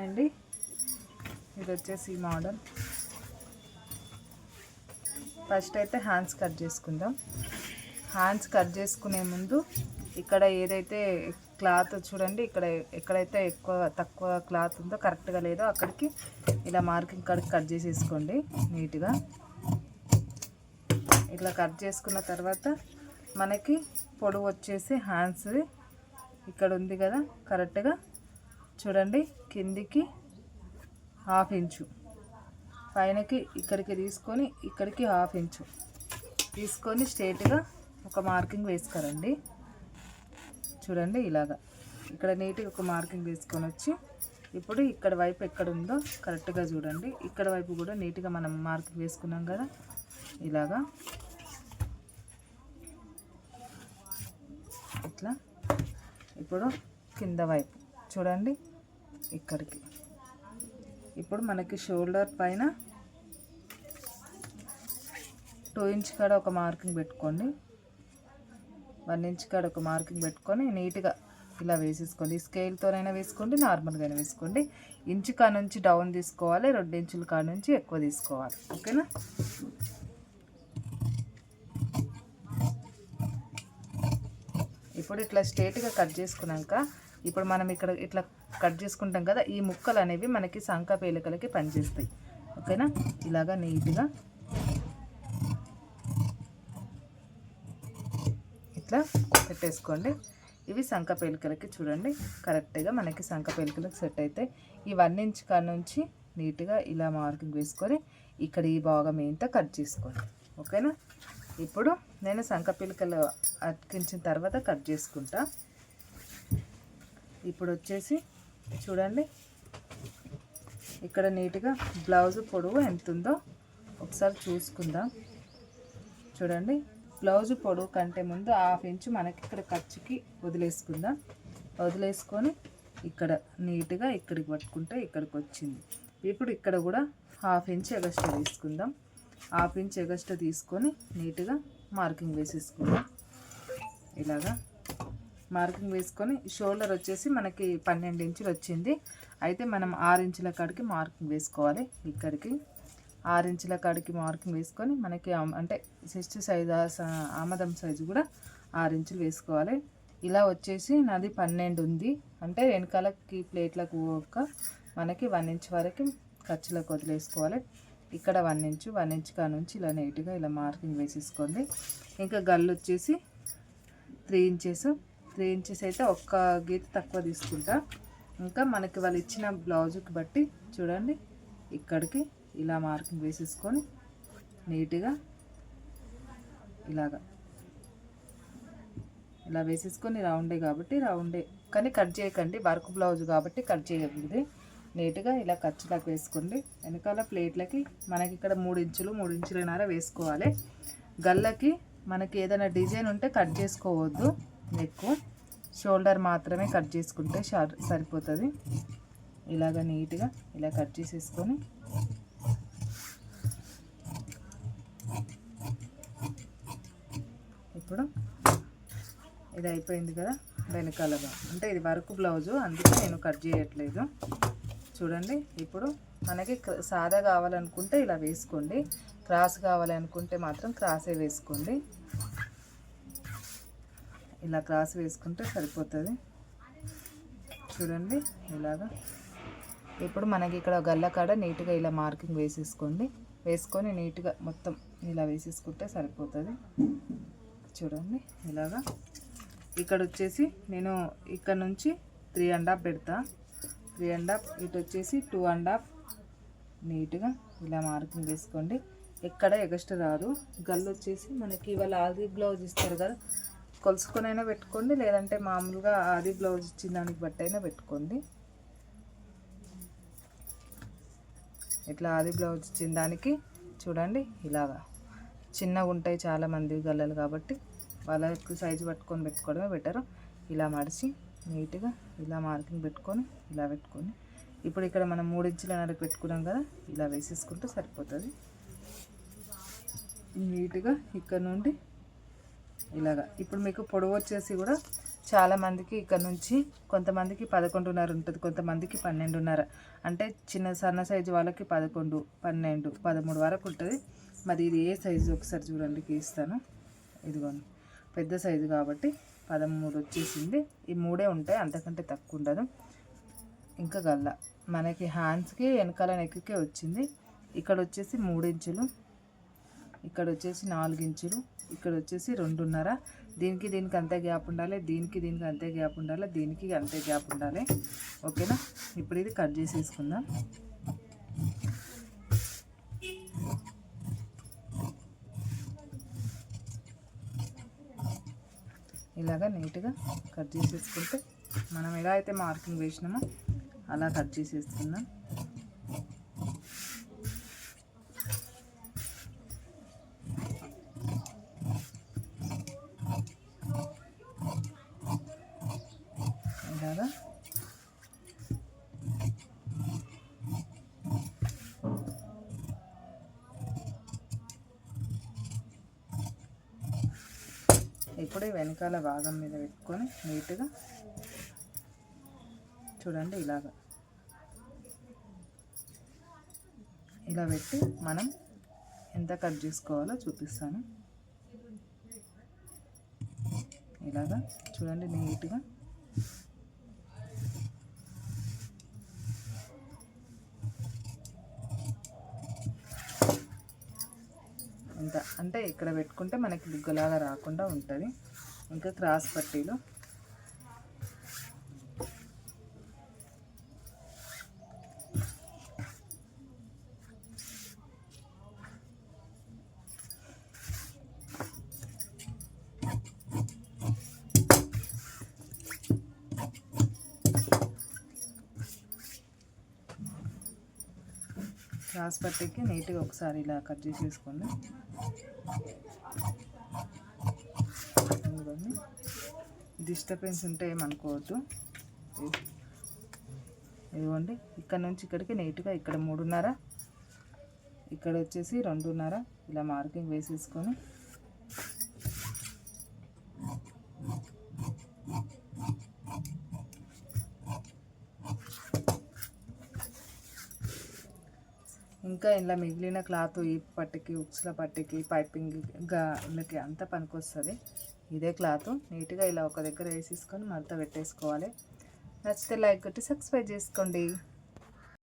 అండి, ఇది వచ్చేసి మోడల్. ఫస్ట్ అయితే హ్యాండ్స్ కట్ చేసుకుందాం. హ్యాండ్స్ కట్ చేసుకునే ముందు ఇక్కడ ఏదైతే క్లాత్ చూడండి, ఎక్కడైతే తక్కువ క్లాత్ ఉందో కరెక్ట్గా లేదో అక్కడికి ఇలా మార్కింగ్ కాడికి కట్ చేసేసుకోండి నీట్గా. ఇట్లా కట్ చేసుకున్న తర్వాత మనకి పొడవు వచ్చేసి హ్యాండ్స్ ఇక్కడ ఉంది కదా, కరెక్ట్గా చూడండి కిందికి 1/2 ఇంచు, పైనకి ఇక్కడికి తీసుకొని ఇక్కడికి 1/2 ఇంచు తీసుకొని స్ట్రేట్గా ఒక మార్కింగ్ వేసుకోరండి. చూడండి ఇలాగా ఇక్కడ నీట్గా ఒక మార్కింగ్ వేసుకొని వచ్చి ఇప్పుడు ఇక్కడ వైపు ఎక్కడ ఉందో కరెక్ట్గా చూడండి, ఇక్కడ వైపు కూడా నీట్గా మనం మార్కింగ్ వేసుకున్నాం కదా, ఇలాగా ఇట్లా. ఇప్పుడు కింద వైపు చూడండి ఇక్కడికి. ఇప్పుడు మనకి షోల్డర్ పైన 2 ఇంచ్ కాడ ఒక మార్కింగ్ పెట్టుకోండి, 1 ఇంచ్ కాడ ఒక మార్కింగ్ పెట్టుకొని నీట్గా ఇలా వేసేసుకోండి. స్కేల్తోనైనా వేసుకోండి, నార్మల్గానే వేసుకోండి. ఇంచు కాడ నుంచి డౌన్ తీసుకోవాలి, 2 ఇంచుల కాడ నుంచి ఎక్కువ తీసుకోవాలి. ఓకేనా? ఇప్పుడు ఇట్లా స్ట్రేట్గా కట్ చేసుకున్నాక ఇప్పుడు మనం ఇక్కడ ఇట్లా కట్ చేసుకుంటాం కదా, ఈ ముక్కలు అనేవి మనకి సంక పేలికలకి పనిచేస్తాయి. ఓకేనా? ఇలాగా నీట్గా ఇట్లా పెట్టేసుకోండి. ఇవి సంక పేలికలకి చూడండి కరెక్ట్గా మనకి సంక పేలికలకు సెట్ అయితే ఈ 1 ఇంచ్ కాడ నుంచి నీట్గా ఇలా మార్కింగ్ వేసుకొని ఇక్కడ ఈ భాగం ఏంటో కట్ చేసుకోండి. ఓకేనా? ఇప్పుడు నేను సంక పిలకలు అతికించిన తర్వాత కట్ చేసుకుంటా. ఇప్పుడు వచ్చేసి చూడండి ఇక్కడ నీట్గా బ్లౌజ్ పొడవు ఎంత ఉందో ఒకసారి చూసుకుందాం. చూడండి బ్లౌజ్ పొడవు కంటే ముందు 1/2 ఇంచు మనకి ఇక్కడ ఖర్చుకి వదిలేసుకుందాం. వదిలేసుకొని ఇక్కడ నీట్గా ఇక్కడికి పట్టుకుంటే ఇక్కడికి వచ్చింది. ఇప్పుడు ఇక్కడ కూడా 1/2 ఇంచు ఎగస్ట్రా తీసుకుందాం. 1/2 ఇంచ్ ఎగస్ట్రా తీసుకొని నీట్గా మార్కింగ్ వేసేసుకుందాం. ఇలాగా మార్కింగ్ వేసుకొని షోల్డర్ వచ్చేసి మనకి 12 ఇంచులు వచ్చింది. అయితే మనం 6 ఇంచుల కాడికి మార్కింగ్ వేసుకోవాలి. ఇక్కడికి 6 ఇంచుల కాడికి మార్కింగ్ వేసుకొని మనకి అంటే చెస్ట్ సైజు ఆమదం సైజు కూడా 6 ఇంచులు వేసుకోవాలి. ఇలా వచ్చేసి నాది 12 ఉంది, అంటే వెనకాలకి ప్లేట్లకు మనకి 1 ఇంచ్ వరకు ఖర్చులకు వదిలేసుకోవాలి. ఇక్కడ 1 ఇంచ్ కా నుంచి ఇలా నీట్గా ఇలా మార్కింగ్ వేసేసుకోండి. ఇంకా గల్లు వచ్చేసి 3 ఇంచెస్ అయితే ఒక్క గీత తక్కువ తీసుకుంటా. ఇంకా మనకి వాళ్ళు ఇచ్చిన బ్లౌజుకి బట్టి చూడండి ఇక్కడికి ఇలా మార్కింగ్ వేసేసుకొని నీట్గా ఇలాగా ఇలా వేసేసుకొని రౌండే కాబట్టి రౌండే, కానీ కట్ చేయకండి, వర్క్ బ్లౌజ్ కాబట్టి కట్ చేయకూడదు. నీట్గా ఇలా ఖర్చులకు వేసుకోండి. వెనకాల ప్లేట్లకి మనకి ఇక్కడ 3 ఇంచులన్నర వేసుకోవాలి. గల్లకి మనకి ఏదైనా డిజైన్ ఉంటే కట్ చేసుకోవద్దు, ఎక్కువ షోల్డర్ మాత్రమే కట్ చేసుకుంటే సరిపోతుంది. ఇలాగ నీట్గా ఇలా కట్ చేసేసుకొని ఇప్పుడు ఇది అయిపోయింది కదా వెనకాలగా, అంటే ఇది వర్క్ బ్లౌజు అందుకే నేను కట్ చేయట్లేదు. చూడండి ఇప్పుడు మనకి సాదా కావాలనుకుంటే ఇలా వేసుకోండి, క్రాస్ కావాలనుకుంటే మాత్రం క్రాసే వేసుకోండి. ఇలా క్రాస్ వేసుకుంటే సరిపోతుంది. చూడండి ఇలాగా. ఇప్పుడు మనకి ఇక్కడ గల్ల కాడ నీట్గా ఇలా మార్కింగ్ వేసేసుకోండి. వేసుకొని నీట్గా మొత్తం ఇలా వేసేసుకుంటే సరిపోతుంది. చూడండి ఇలాగా. ఇక్కడ వచ్చేసి నేను ఇక్కడ నుంచి 3.5 పెడతా. 3.5 ఇటు వచ్చేసి 2.5 నీట్గా ఇలా మార్కింగ్ వేసుకోండి. ఎక్కడ ఎగస్ట్ రాదు. గల్లు వచ్చేసి మనకి ఇవాళ ఆది బ్లౌజ్ ఇస్తారు కదా, కొలుసుకొనైనా పెట్టుకోండి, లేదంటే మామూలుగా ఆది బ్లౌజ్ ఇచ్చిన దానికి బట్టి అయినా పెట్టుకోండి. ఇట్లా ఆది బ్లౌజ్ ఇచ్చిన దానికి చూడండి ఇలాగా చిన్నగా ఉంటాయి చాలామంది గల్లలు కాబట్టి వాళ్ళకి సైజు పట్టుకొని పెట్టుకోవడమే బెటరు. ఇలా మడిచి నీట్గా ఇలా మార్కింగ్ పెట్టుకొని ఇలా పెట్టుకొని ఇప్పుడు ఇక్కడ మనం 3 ఇంచులన్నర పెట్టుకున్నాం కదా, ఇలా వేసేసుకుంటే సరిపోతుంది. నీట్గా ఇక్కడ నుండి ఇలాగా. ఇప్పుడు మీకు పొడవు వచ్చేసి కూడా చాలామందికి ఇక్కడ నుంచి కొంతమందికి 11:30 ఉంటుంది, కొంతమందికి 12:30. అంటే చిన్న సన్న సైజు వాళ్ళకి 11, 12, 13 వరకు ఉంటుంది. మరి ఇది ఏ సైజు ఒకసారి చూడండి, గీస్తాను. ఇదిగోండి, పెద్ద సైజు కాబట్టి 13 వచ్చేసింది. ఈ 3 ఉంటాయి, అంతకంటే తక్కువ ఉండదు. ఇంకా గల్ల మనకి హ్యాండ్స్కి వెనకాల నెక్కే వచ్చింది. ఇక్కడ వచ్చేసి 3 ఇంచులు, ఇక్కడ వచ్చేసి 4 ఇంచులు, ఇక్కడ వచ్చేసి 2:30. దీనికి అంతే గ్యాప్ ఉండాలి, దీనికి అంతే గ్యాప్ ఉండాలి, దీనికి అంతే గ్యాప్ ఉండాలి. ఓకేనా? ఇప్పుడు ఇది కట్ చేసేసుకుందాం. ఇలాగా నీట్గా కట్ చేసేసుకుంటే మనం ఎలా అయితే మార్కింగ్ వేసినామో అలా కట్ చేసేసుకుందాం. ఇలాగా ఇప్పుడు వెనకాల భాగం మీద పెట్టుకొని నీట్గా చూడండి, ఇలా పెట్టి మనం ఎంత కట్ చేసుకోవాలో చూపిస్తాను. ఇలాగా చూడండి, నీట్గా ఎంత అంటే ఇక్కడ పెట్టుకుంటే మనకి బుగ్గలాగా రాకుండా ఉంటుంది. ఇంకా క్రాస్ పట్టీలు క్రాస్ పట్టీకి నీట్గా ఒకసారి ఇలా కట్ చేసేసుకోండి. డిస్టర్బెన్స్ ఉంటే ఏమనుకోవద్దు. ఇదిగోండి, ఇక్కడ నుంచి ఇక్కడికి నీట్గా ఇక్కడ 3:30, ఇక్కడ వచ్చేసి 2:30 ఇలా మార్కింగ్ వేసేసుకొని ఇంకా ఇలా మిగిలిన క్లాత్ ఈ పట్టికి, ఉక్స్ల పట్టికి, పైపింగ్ గాకి అంతా పనికొస్తుంది. ఇదే క్లాత్ నీట్గా ఇలా ఒక దగ్గర వేసేసుకొని మడత పెట్టేసుకోవాలి. నచ్చితే లైక్ కొట్టి సబ్స్క్రైబ్ చేసుకోండి.